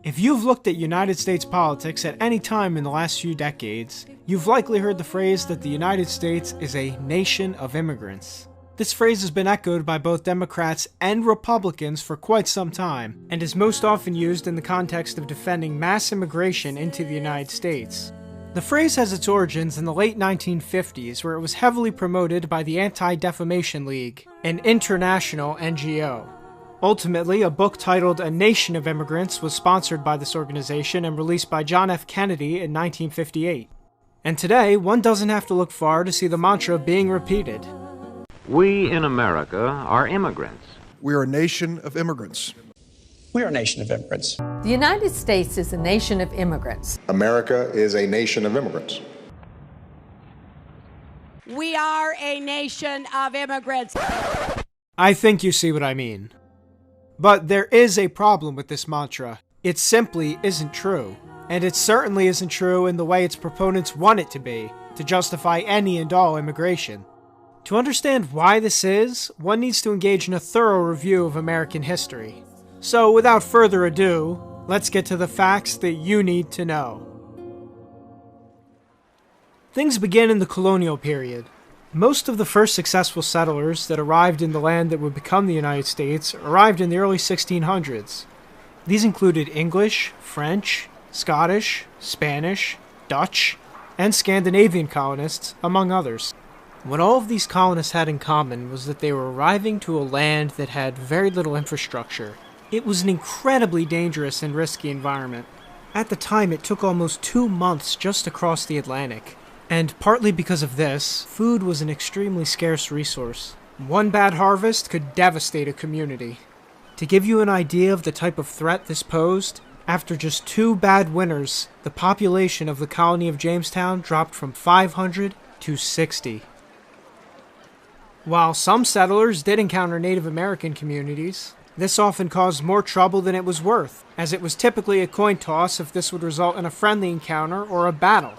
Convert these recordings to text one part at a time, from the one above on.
If you've looked at United States politics at any time in the last few decades, you've likely heard the phrase that the United States is a nation of immigrants. This phrase has been echoed by both Democrats and Republicans for quite some time, and is most often used in the context of defending mass immigration into the United States. The phrase has its origins in the late 1950s, where it was heavily promoted by the Anti-Defamation League, an international NGO. Ultimately, a book titled A Nation of Immigrants was sponsored by this organization and released by John F. Kennedy in 1958. And today, one doesn't have to look far to see the mantra being repeated. We in America are immigrants. We are a nation of immigrants. We are a nation of immigrants. The United States is a nation of immigrants. America is a nation of immigrants. We are a nation of immigrants. I think you see what I mean. But there is a problem with this mantra. It simply isn't true. And it certainly isn't true in the way its proponents want it to be, to justify any and all immigration. To understand why this is, one needs to engage in a thorough review of American history. So without further ado, let's get to the facts that you need to know. Things begin in the colonial period. Most of the first successful settlers that arrived in the land that would become the United States arrived in the early 1600s. These included English, French, Scottish, Spanish, Dutch, and Scandinavian colonists, among others. What all of these colonists had in common was that they were arriving to a land that had very little infrastructure. It was an incredibly dangerous and risky environment. At the time, it took almost 2 months just to cross the Atlantic. And partly because of this, food was an extremely scarce resource. One bad harvest could devastate a community. To give you an idea of the type of threat this posed, after just 2 bad winters, the population of the colony of Jamestown dropped from 500 to 60. While some settlers did encounter Native American communities, this often caused more trouble than it was worth, as it was typically a coin toss if this would result in a friendly encounter or a battle.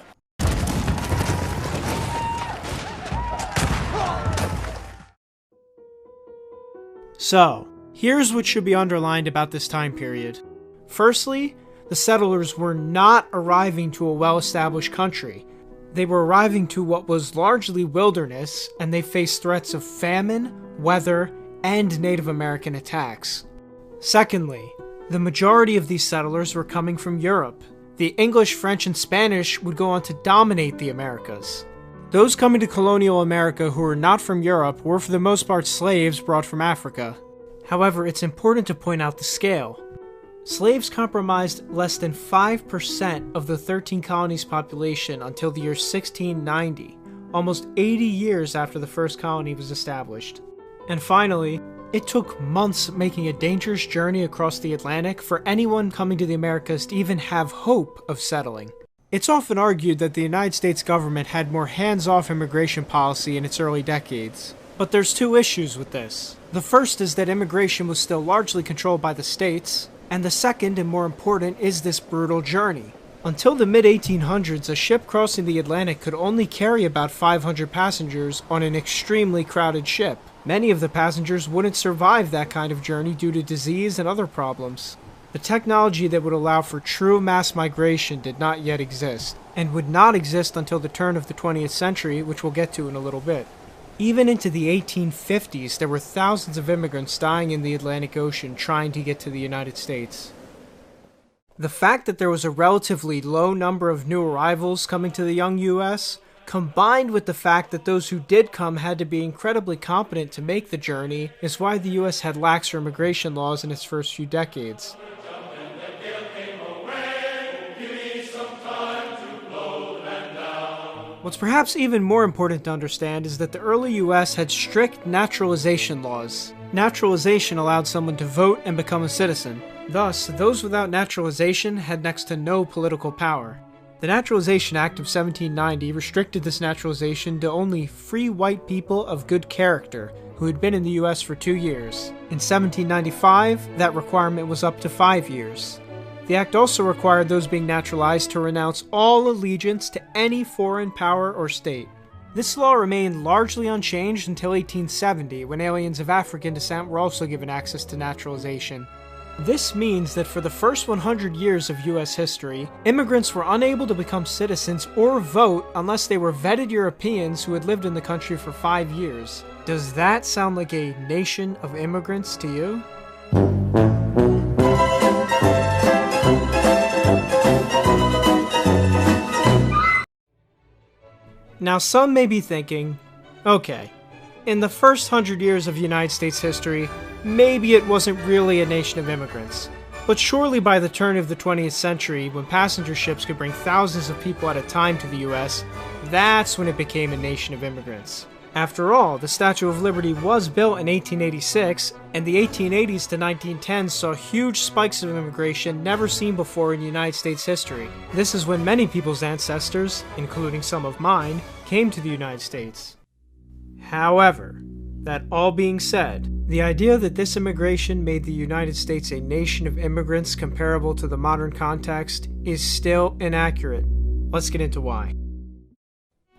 So, here's what should be underlined about this time period. Firstly, the settlers were not arriving to a well-established country. They were arriving to what was largely wilderness, and they faced threats of famine, weather, and Native American attacks. Secondly, the majority of these settlers were coming from Europe. The English, French, and Spanish would go on to dominate the Americas. Those coming to colonial America who were not from Europe were for the most part slaves brought from Africa. However, it's important to point out the scale. Slaves comprised less than 5% of the 13 colonies' population until the year 1690, almost 80 years after the first colony was established. And finally, it took months making a dangerous journey across the Atlantic for anyone coming to the Americas to even have hope of settling. It's often argued that the United States government had more hands-off immigration policy in its early decades. But there's 2 issues with this. The first is that immigration was still largely controlled by the states, and the second, and more important, is this brutal journey. Until the mid-1800s, a ship crossing the Atlantic could only carry about 500 passengers on an extremely crowded ship. Many of the passengers wouldn't survive that kind of journey due to disease and other problems. The technology that would allow for true mass migration did not yet exist, and would not exist until the turn of the 20th century, which we'll get to in a little bit. Even into the 1850s, there were thousands of immigrants dying in the Atlantic Ocean trying to get to the United States. The fact that there was a relatively low number of new arrivals coming to the young U.S., combined with the fact that those who did come had to be incredibly competent to make the journey, is why the U.S. had laxer immigration laws in its first few decades. What's perhaps even more important to understand is that the early US had strict naturalization laws. Naturalization allowed someone to vote and become a citizen. Thus, those without naturalization had next to no political power. The Naturalization Act of 1790 restricted this naturalization to only free white people of good character who had been in the US for 2 years. In 1795, that requirement was up to 5 years. The act also required those being naturalized to renounce all allegiance to any foreign power or state. This law remained largely unchanged until 1870, when aliens of African descent were also given access to naturalization. This means that for the first 100 years of US history, immigrants were unable to become citizens or vote unless they were vetted Europeans who had lived in the country for 5 years. Does that sound like a nation of immigrants to you? Now some may be thinking, okay, in the first 100 years of United States history, maybe it wasn't really a nation of immigrants. But surely by the turn of the 20th century, when passenger ships could bring thousands of people at a time to the US, that's when it became a nation of immigrants. After all, the Statue of Liberty was built in 1886, and the 1880s to 1910s saw huge spikes of immigration never seen before in United States history. This is when many people's ancestors, including some of mine, came to the United States. However, that all being said, the idea that this immigration made the United States a nation of immigrants comparable to the modern context is still inaccurate. Let's get into why.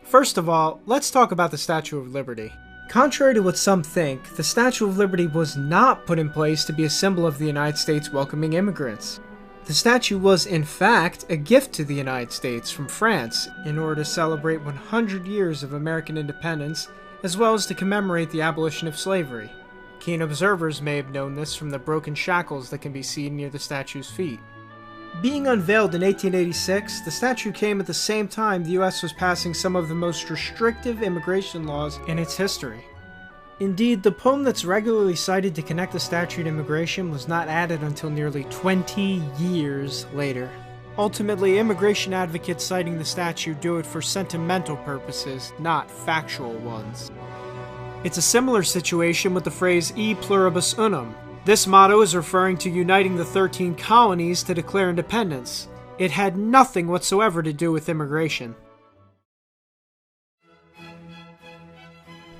First of all, let's talk about the Statue of Liberty. Contrary to what some think, the Statue of Liberty was not put in place to be a symbol of the United States welcoming immigrants. The statue was, in fact, a gift to the United States from France in order to celebrate 100 years of American independence, as well as to commemorate the abolition of slavery. Keen observers may have known this from the broken shackles that can be seen near the statue's feet. Being unveiled in 1886, the statue came at the same time the US was passing some of the most restrictive immigration laws in its history. Indeed, the poem that's regularly cited to connect the statue to immigration was not added until nearly 20 years later. Ultimately, immigration advocates citing the statue do it for sentimental purposes, not factual ones. It's a similar situation with the phrase E pluribus unum. This motto is referring to uniting the 13 colonies to declare independence. It had nothing whatsoever to do with immigration.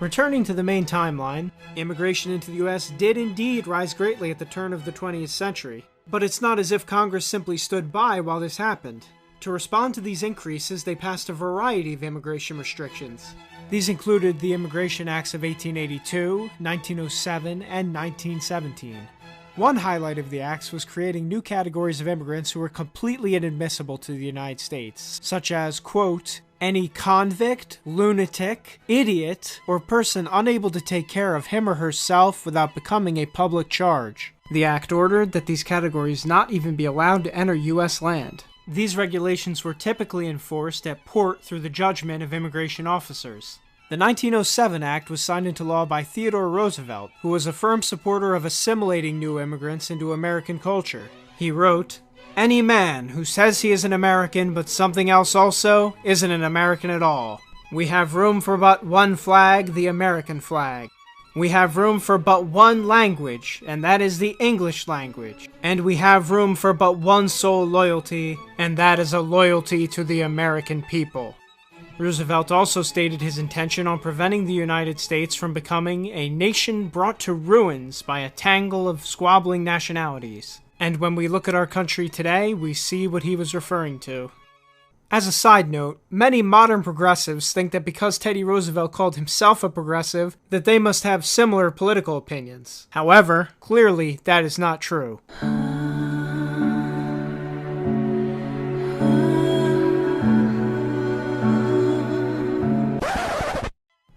Returning to the main timeline, immigration into the US did indeed rise greatly at the turn of the 20th century, but it's not as if Congress simply stood by while this happened. To respond to these increases, they passed a variety of immigration restrictions. These included the Immigration Acts of 1882, 1907, and 1917. One highlight of the acts was creating new categories of immigrants who were completely inadmissible to the United States, such as, quote, any convict, lunatic, idiot, or person unable to take care of him or herself without becoming a public charge. The act ordered that these categories not even be allowed to enter U.S. land. These regulations were typically enforced at port through the judgment of immigration officers. The 1907 Act was signed into law by Theodore Roosevelt, who was a firm supporter of assimilating new immigrants into American culture. He wrote, any man who says he is an American but something else also isn't an American at all. We have room for but one flag, the American flag. We have room for but one language, and that is the English language. And we have room for but one sole loyalty, and that is a loyalty to the American people. Roosevelt also stated his intention on preventing the United States from becoming a nation brought to ruins by a tangle of squabbling nationalities. And when we look at our country today, we see what he was referring to. As a side note, many modern progressives think that because Teddy Roosevelt called himself a progressive, that they must have similar political opinions. However, clearly that is not true.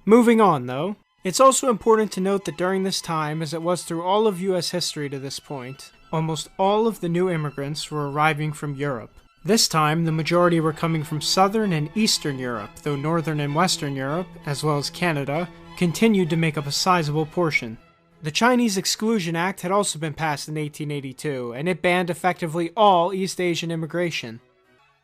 Moving on, though, it's also important to note that during this time, as it was through all of US history to this point, almost all of the new immigrants were arriving from Europe. This time, the majority were coming from Southern and Eastern Europe, though Northern and Western Europe, as well as Canada, continued to make up a sizable portion. The Chinese Exclusion Act had also been passed in 1882, and it banned effectively all East Asian immigration.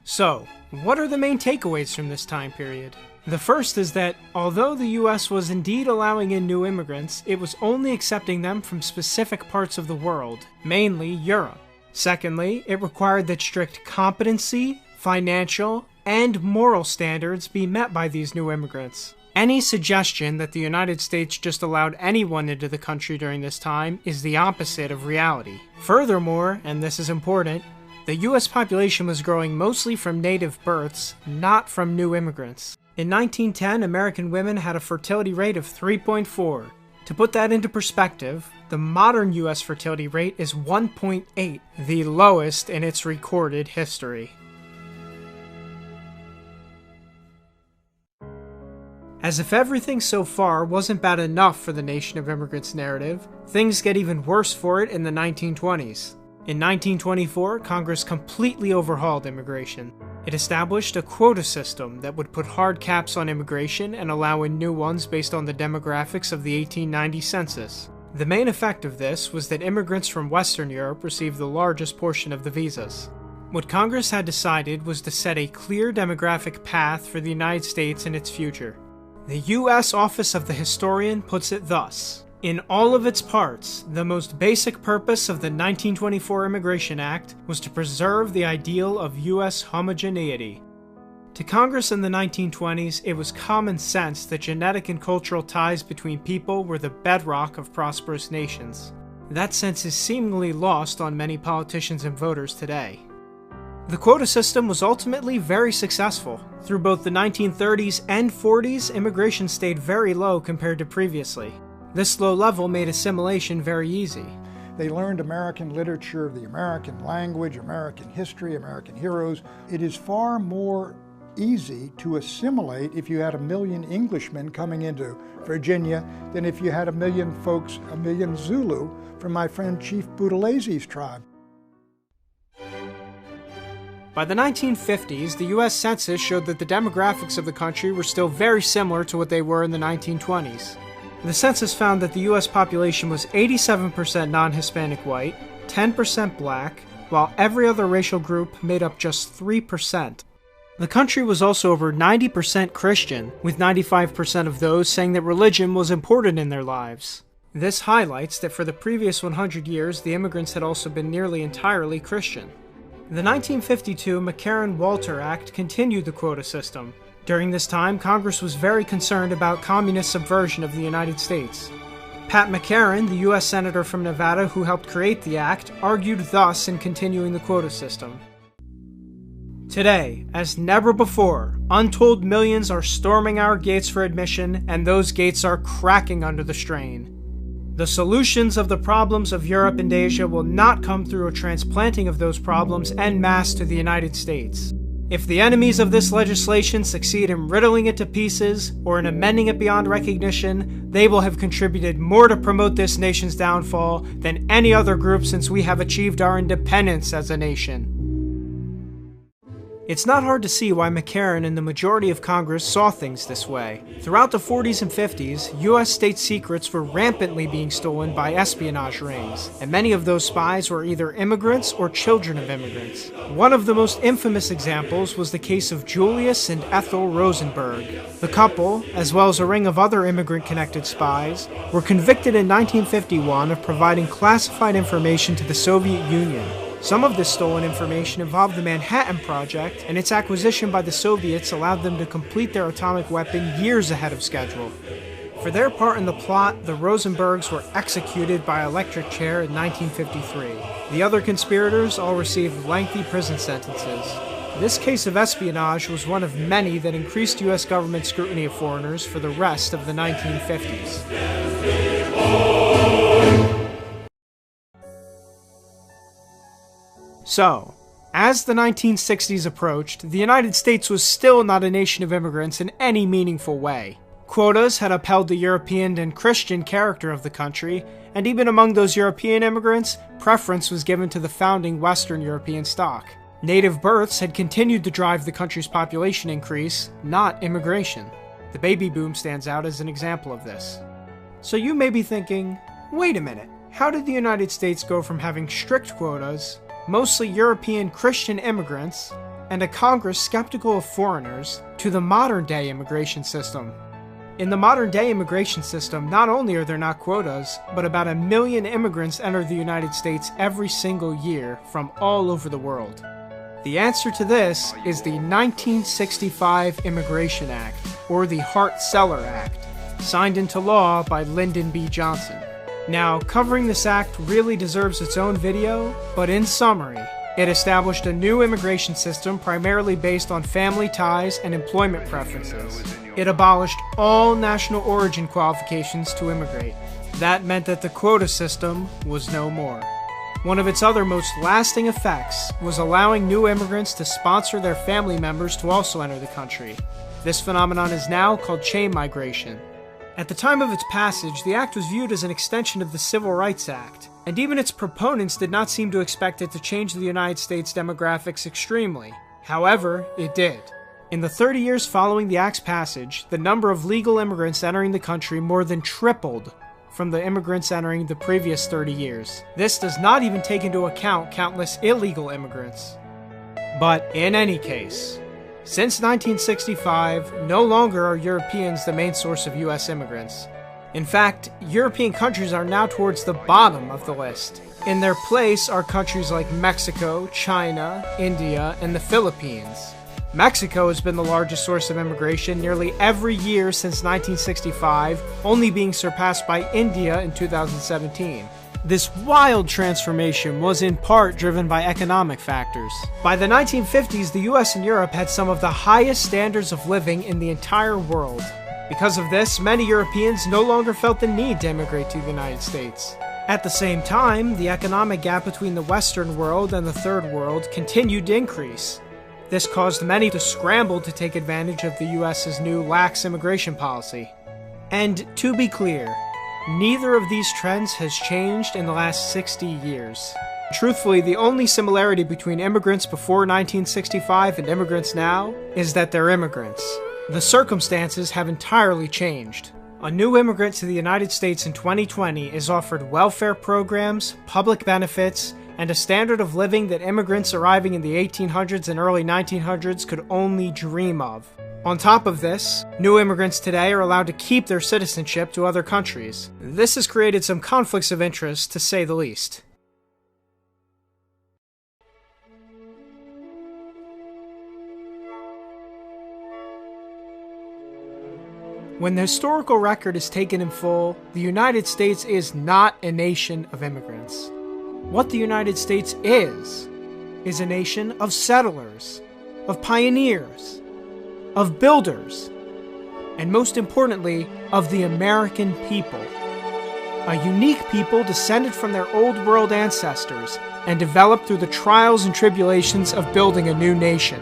So, what are the main takeaways from this time period? The first is that, although the US was indeed allowing in new immigrants, it was only accepting them from specific parts of the world, mainly Europe. Secondly, it required that strict competency, financial, and moral standards be met by these new immigrants. Any suggestion that the United States just allowed anyone into the country during this time is the opposite of reality. Furthermore, and this is important, the US population was growing mostly from native births, not from new immigrants. In 1910, American women had a fertility rate of 3.4. To put that into perspective, the modern U.S. fertility rate is 1.8, the lowest in its recorded history. As if everything so far wasn't bad enough for the Nation of Immigrants narrative, things get even worse for it in the 1920s. In 1924, Congress completely overhauled immigration. It established a quota system that would put hard caps on immigration and allow in new ones based on the demographics of the 1890 census. The main effect of this was that immigrants from Western Europe received the largest portion of the visas. What Congress had decided was to set a clear demographic path for the United States and its future. The U.S. Office of the Historian puts it thus: in all of its parts, the most basic purpose of the 1924 Immigration Act was to preserve the ideal of U.S. homogeneity. To Congress in the 1920s, it was common sense that genetic and cultural ties between people were the bedrock of prosperous nations. That sense is seemingly lost on many politicians and voters today. The quota system was ultimately very successful. Through both the 1930s and 40s, immigration stayed very low compared to previously. This low level made assimilation very easy. They learned American literature, the American language, American history, American heroes. It is far more easy to assimilate if you had 1 million Englishmen coming into Virginia than if you had 1 million folks, 1 million Zulu from my friend Chief Butalese's tribe. By the 1950s, the U.S. Census showed that the demographics of the country were still very similar to what they were in the 1920s. The census found that the U.S. population was 87% non-Hispanic white, 10% black, while every other racial group made up just 3%. The country was also over 90% Christian, with 95% of those saying that religion was important in their lives. This highlights that for the previous 100 years, the immigrants had also been nearly entirely Christian. The 1952 McCarran-Walter Act continued the quota system. During this time, Congress was very concerned about communist subversion of the United States. Pat McCarran, the U.S. Senator from Nevada who helped create the act, argued thus in continuing the quota system. Today, as never before, untold millions are storming our gates for admission, and those gates are cracking under the strain. The solutions of the problems of Europe and Asia will not come through a transplanting of those problems en masse to the United States. If the enemies of this legislation succeed in riddling it to pieces or in amending it beyond recognition, they will have contributed more to promote this nation's downfall than any other group since we have achieved our independence as a nation. It's not hard to see why McCarran and the majority of Congress saw things this way. Throughout the 40s and 50s, U.S. state secrets were rampantly being stolen by espionage rings, and many of those spies were either immigrants or children of immigrants. One of the most infamous examples was the case of Julius and Ethel Rosenberg. The couple, as well as a ring of other immigrant-connected spies, were convicted in 1951 of providing classified information to the Soviet Union. Some of this stolen information involved the Manhattan Project, and its acquisition by the Soviets allowed them to complete their atomic weapon years ahead of schedule. For their part in the plot, the Rosenbergs were executed by electric chair in 1953. The other conspirators all received lengthy prison sentences. This case of espionage was one of many that increased U.S. government scrutiny of foreigners for the rest of the 1950s. So, as the 1960s approached, the United States was still not a nation of immigrants in any meaningful way. Quotas had upheld the European and Christian character of the country, and even among those European immigrants, preference was given to the founding Western European stock. Native births had continued to drive the country's population increase, not immigration. The baby boom stands out as an example of this. So you may be thinking, wait a minute, how did the United States go from having strict quotas, mostly European Christian immigrants, and a Congress skeptical of foreigners, to the modern-day immigration system? In the modern-day immigration system, not only are there not quotas, but about 1 million immigrants enter the United States every single year from all over the world. The answer to this is the 1965 Immigration Act, or the Hart-Celler Act, signed into law by Lyndon B. Johnson. Now, covering this act really deserves its own video, but in summary, It established a new immigration system primarily based on family ties and employment preferences. It abolished all national origin qualifications to immigrate. That meant that the quota system was no more. One of its other most lasting effects was allowing new immigrants to sponsor their family members to also enter the country. This phenomenon is now called chain migration. At the time of its passage, the act was viewed as an extension of the Civil Rights Act, and even its proponents did not seem to expect it to change the United States demographics extremely. However, it did. In the 30 years following the act's passage, the number of legal immigrants entering the country more than tripled from the immigrants entering the previous 30 years. This does not even take into account countless illegal immigrants. But in any case, since 1965, no longer are Europeans the main source of U.S. immigrants. In fact, European countries are now towards the bottom of the list. In their place are countries like Mexico, China, India, and the Philippines. Mexico has been the largest source of immigration nearly every year since 1965, only being surpassed by India in 2017. This wild transformation was in part driven by economic factors. By the 1950s, the US and Europe had some of the highest standards of living in the entire world. Because of this, many Europeans no longer felt the need to immigrate to the United States. At the same time, the economic gap between the Western world and the Third World continued to increase. This caused many to scramble to take advantage of the US's new lax immigration policy. And to be clear, neither of these trends has changed in the last 60 years. Truthfully, the only similarity between immigrants before 1965 and immigrants now is that they're immigrants. The circumstances have entirely changed. A new immigrant to the United States in 2020 is offered welfare programs, public benefits, and a standard of living that immigrants arriving in the 1800s and early 1900s could only dream of. On top of this, new immigrants today are allowed to keep their citizenship to other countries. This has created some conflicts of interest, to say the least. When the historical record is taken in full, the United States is not a nation of immigrants. What the United States is a nation of settlers, of pioneers, of builders, and most importantly, of the American people. A unique people descended from their old world ancestors and developed through the trials and tribulations of building a new nation.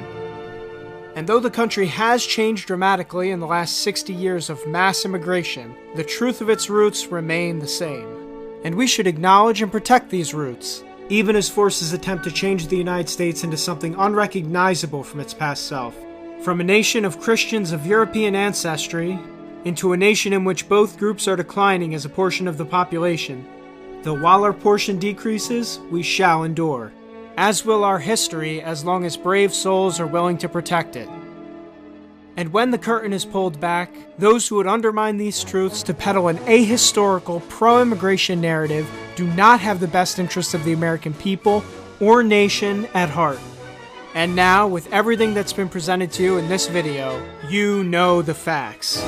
And though the country has changed dramatically in the last 60 years of mass immigration, the truth of its roots remain the same. And we should acknowledge and protect these roots, even as forces attempt to change the United States into something unrecognizable from its past self. From a nation of Christians of European ancestry, into a nation in which both groups are declining as a portion of the population, though while our portion decreases, we shall endure, as will our history as long as brave souls are willing to protect it. And when the curtain is pulled back, those who would undermine these truths to peddle an ahistorical, pro-immigration narrative do not have the best interests of the American people or nation at heart. And now, with everything that's been presented to you in this video, you know the facts.